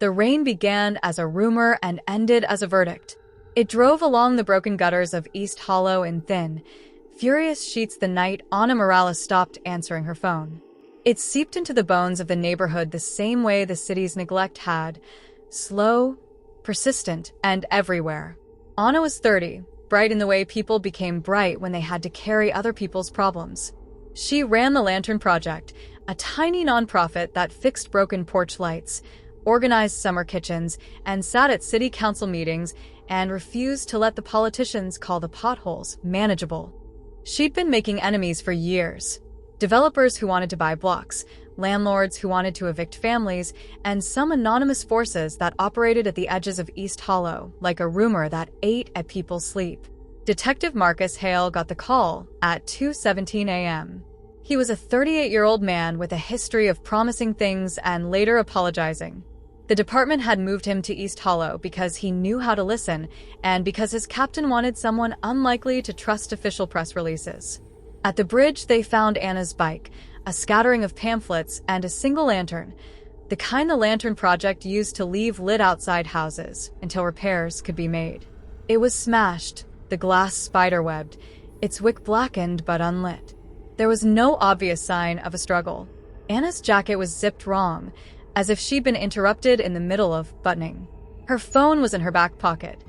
The rain began as a rumor and ended as a verdict. It drove along the broken gutters of East Hollow in thin, furious sheets the night Ana Morales stopped answering her phone. It seeped into the bones of the neighborhood the same way the city's neglect had, slow, persistent, and everywhere. Ana was 30, bright in the way people became bright when they had to carry other people's problems. She ran the Lantern Project, a tiny nonprofit that fixed broken porch lights, organized summer kitchens, and sat at city council meetings and refused to let the politicians call the potholes manageable. She'd been making enemies for years. Developers who wanted to buy blocks, landlords who wanted to evict families, and some anonymous forces that operated at the edges of East Hollow, like a rumor that ate at people's sleep. Detective Marcus Hale got the call at 2:17 a.m. He was a 38-year-old man with a history of promising things and later apologizing. The department had moved him to East Hollow because he knew how to listen and because his captain wanted someone unlikely to trust official press releases. At the bridge, they found Anna's bike, a scattering of pamphlets, and a single lantern, the kind the Lantern Project used to leave lit outside houses until repairs could be made. It was smashed, the glass spiderwebbed, its wick blackened but unlit. There was no obvious sign of a struggle. Anna's jacket was zipped wrong, as if she'd been interrupted in the middle of buttoning. Her phone was in her back pocket.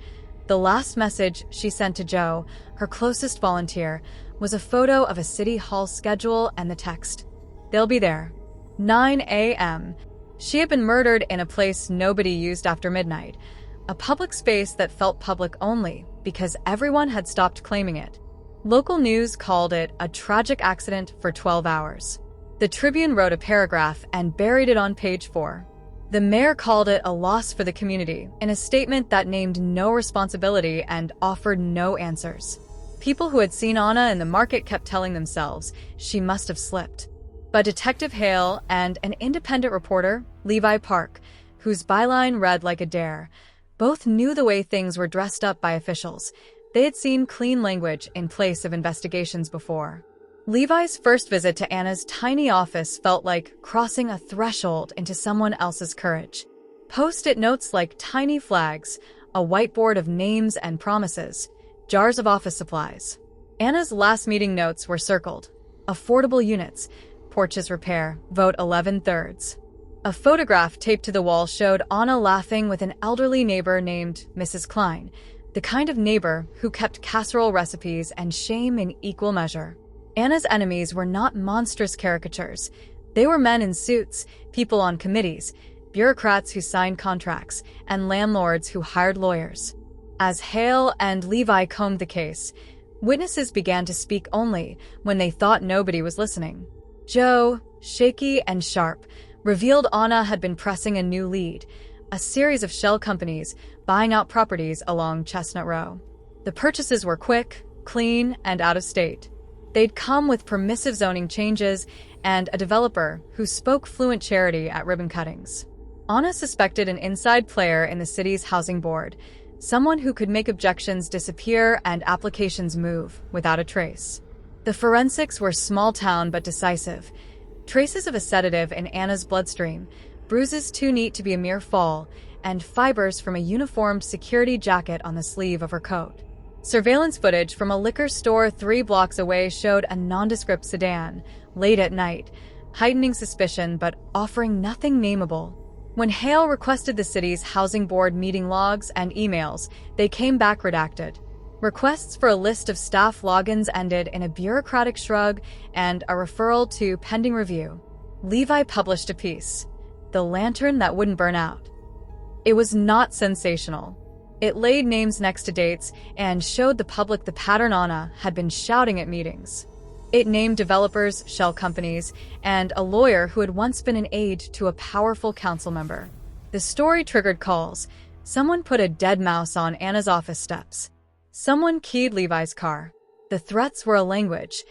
The last message she sent to Joe, her closest volunteer, was a photo of a city hall schedule and the text, "They'll be there. 9 a.m. She had been murdered in a place nobody used after midnight, a public space that felt public only because everyone had stopped claiming it. Local news called it a tragic accident for 12 hours. The Tribune wrote a paragraph and buried it on page 4. The mayor called it a loss for the community in a statement that named no responsibility and offered no answers. People who had seen Anna in the market kept telling themselves she must have slipped. But Detective Hale and an independent reporter, Levi Park, whose byline read like a dare, both knew the way things were dressed up by officials. They had seen clean language in place of investigations before. Levi's first visit to Anna's tiny office felt like crossing a threshold into someone else's courage. Post-it notes like tiny flags, a whiteboard of names and promises, jars of office supplies. Anna's last meeting notes were circled. Affordable units, porches repair, vote 11/3. A photograph taped to the wall showed Anna laughing with an elderly neighbor named Mrs. Klein, the kind of neighbor who kept casserole recipes and shame in equal measure. Anna's enemies were not monstrous caricatures. They were men in suits, people on committees, bureaucrats who signed contracts, and landlords who hired lawyers. As Hale and Levi combed the case, witnesses began to speak only when they thought nobody was listening. Joe, shaky and sharp, revealed Anna had been pressing a new lead, a series of shell companies buying out properties along Chestnut Row. The purchases were quick, clean, and out of state. They'd come with permissive zoning changes and a developer who spoke fluent charity at ribbon cuttings. Anna suspected an inside player in the city's housing board, someone who could make objections disappear and applications move without a trace. The forensics were small town but decisive. Traces of a sedative in Anna's bloodstream, bruises too neat to be a mere fall, and fibers from a uniformed security jacket on the sleeve of her coat. Surveillance footage from a liquor store 3 blocks away showed a nondescript sedan, late at night, heightening suspicion but offering nothing nameable. When Hale requested the city's housing board meeting logs and emails, they came back redacted. Requests for a list of staff logins ended in a bureaucratic shrug and a referral to pending review. Levi published a piece, "The Lantern That Wouldn't Burn Out." It was not sensational. It laid names next to dates and showed the public the pattern Anna had been shouting at meetings. It named developers, shell companies, and a lawyer who had once been an aide to a powerful council member. The story triggered calls. Someone put a dead mouse on Anna's office steps. Someone keyed Levi's car. The threats were a language.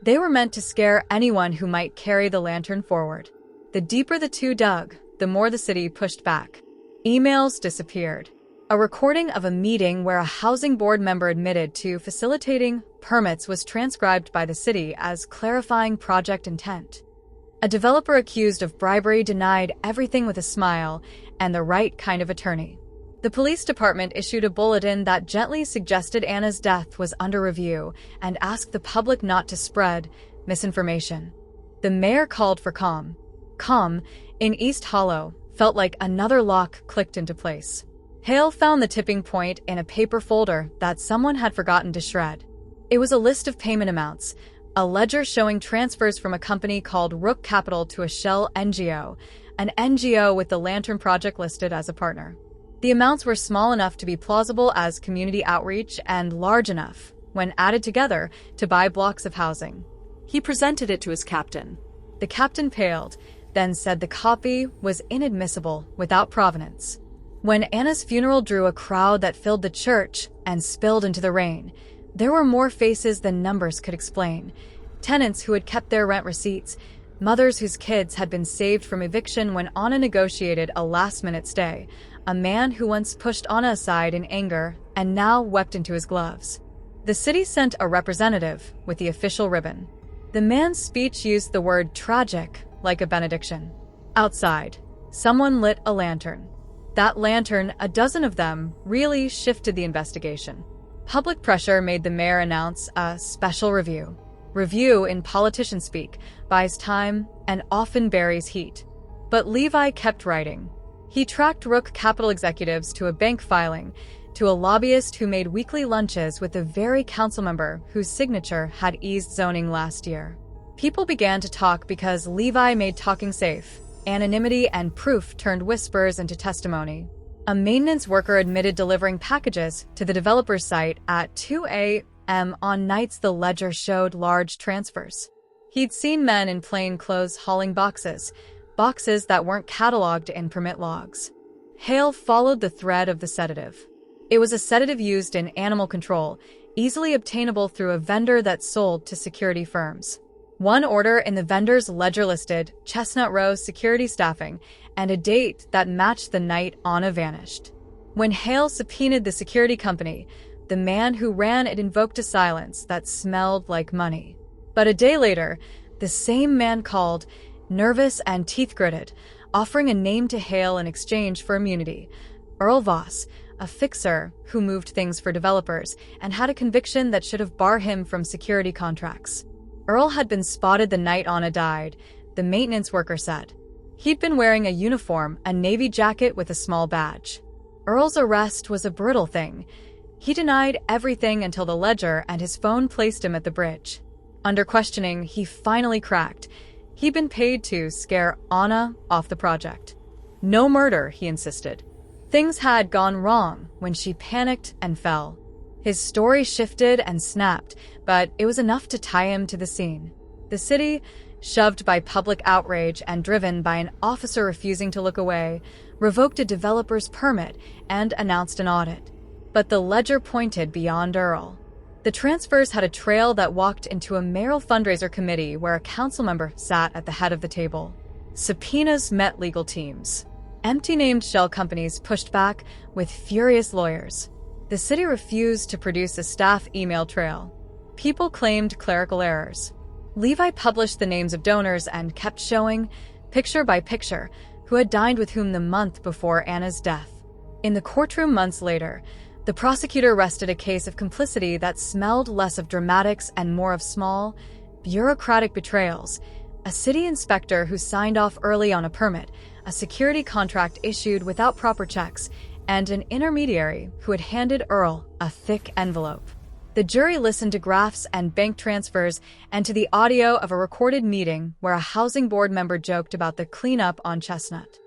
They were meant to scare anyone who might carry the lantern forward. The deeper the two dug, the more the city pushed back. Emails disappeared. A recording of a meeting where a housing board member admitted to facilitating permits was transcribed by the city as clarifying project intent. A developer accused of bribery denied everything with a smile and the right kind of attorney. The police department issued a bulletin that gently suggested Anna's death was under review and asked the public not to spread misinformation. The mayor called for calm. Calm, in East Hollow, felt like another lock clicked into place. Hale found the tipping point in a paper folder that someone had forgotten to shred. It was a list of payment amounts, a ledger showing transfers from a company called Rook Capital to a shell NGO, an NGO with the Lantern Project listed as a partner. The amounts were small enough to be plausible as community outreach and large enough, when added together, to buy blocks of housing. He presented it to his captain. The captain paled, then said the copy was inadmissible without provenance. When Anna's funeral drew a crowd that filled the church and spilled into the rain, there were more faces than numbers could explain. Tenants who had kept their rent receipts, mothers whose kids had been saved from eviction when Anna negotiated a last-minute stay, a man who once pushed Anna aside in anger and now wept into his gloves. The city sent a representative with the official ribbon. The man's speech used the word tragic like a benediction. Outside, someone lit a lantern. That lantern, a dozen of them, really shifted the investigation. Public pressure made the mayor announce a special review. Review, in politician speak, buys time and often buries heat. But Levi kept writing. He tracked Rook Capital executives to a bank filing, to a lobbyist who made weekly lunches with the very council member whose signature had eased zoning last year. People began to talk because Levi made talking safe. Anonymity and proof turned whispers into testimony. A maintenance worker admitted delivering packages to the developer's site at 2 a.m. on nights the ledger showed large transfers. He'd seen men in plain clothes hauling boxes that weren't cataloged in permit logs. Hale followed the thread of the sedative. It was a sedative used in animal control, easily obtainable through a vendor that sold to security firms. One order in the vendor's ledger listed Chestnut Row security staffing and a date that matched the night Anna vanished. When Hale subpoenaed the security company, the man who ran it invoked a silence that smelled like money. But a day later, the same man called, nervous and teeth-gritted, offering a name to Hale in exchange for immunity. Earl Voss, a fixer who moved things for developers and had a conviction that should have barred him from security contracts. Earl had been spotted the night Anna died, the maintenance worker said. He'd been wearing a uniform, a navy jacket with a small badge. Earl's arrest was a brutal thing. He denied everything until the ledger and his phone placed him at the bridge. Under questioning, he finally cracked. He'd been paid to scare Anna off the project. No murder, he insisted. Things had gone wrong when she panicked and fell. His story shifted and snapped, but it was enough to tie him to the scene. The city, shoved by public outrage and driven by an officer refusing to look away, revoked a developer's permit and announced an audit. But the ledger pointed beyond Earl. The transfers had a trail that walked into a mayoral fundraiser committee where a council member sat at the head of the table. Subpoenas met legal teams. Empty-named shell companies pushed back with furious lawyers. The city refused to produce a staff email trail. People claimed clerical errors. Levi published the names of donors and kept showing, picture by picture, who had dined with whom the month before Anna's death. In the courtroom months later, the prosecutor rested a case of complicity that smelled less of dramatics and more of small, bureaucratic betrayals. A city inspector who signed off early on a permit, a security contract issued without proper checks, and an intermediary who had handed Earl a thick envelope. The jury listened to graphs and bank transfers and to the audio of a recorded meeting where a housing board member joked about the cleanup on Chestnut.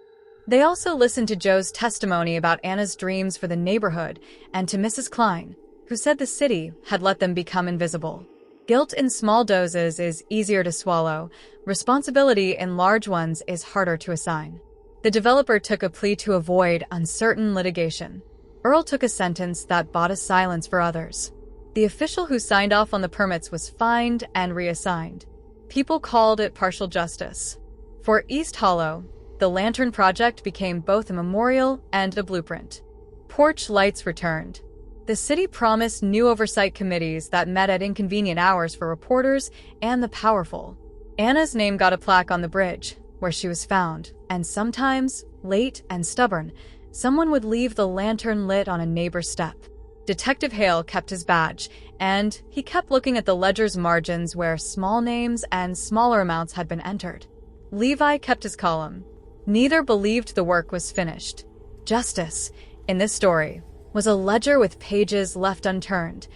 They also listened to Joe's testimony about Anna's dreams for the neighborhood and to Mrs. Klein, who said the city had let them become invisible. Guilt in small doses is easier to swallow. Responsibility in large ones is harder to assign. The developer took a plea to avoid uncertain litigation. Earl took a sentence that bought a silence for others. The official who signed off on the permits was fined and reassigned. People called it partial justice. For East Hollow, the Lantern Project became both a memorial and a blueprint. Porch lights returned. The city promised new oversight committees that met at inconvenient hours for reporters and the powerful. Anna's name got a plaque on the bridge where she was found, and sometimes, late and stubborn, someone would leave the lantern lit on a neighbor's step. Detective Hale kept his badge, and he kept looking at the ledger's margins where small names and smaller amounts had been entered. Levi kept his column. Neither believed the work was finished. Justice, in this story, was a ledger with pages left unturned.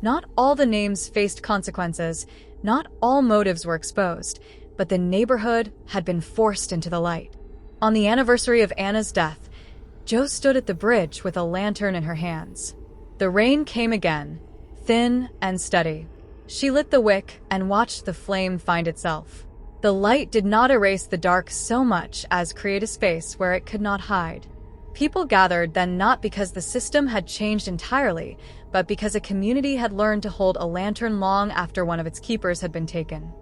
Not all the names faced consequences, not all motives were exposed, but the neighborhood had been forced into the light. On the anniversary of Anna's death, Jo stood at the bridge with a lantern in her hands. The rain came again, thin and steady. She lit the wick and watched the flame find itself. The light did not erase the dark so much as create a space where it could not hide. People gathered then not because the system had changed entirely, but because a community had learned to hold a lantern long after one of its keepers had been taken.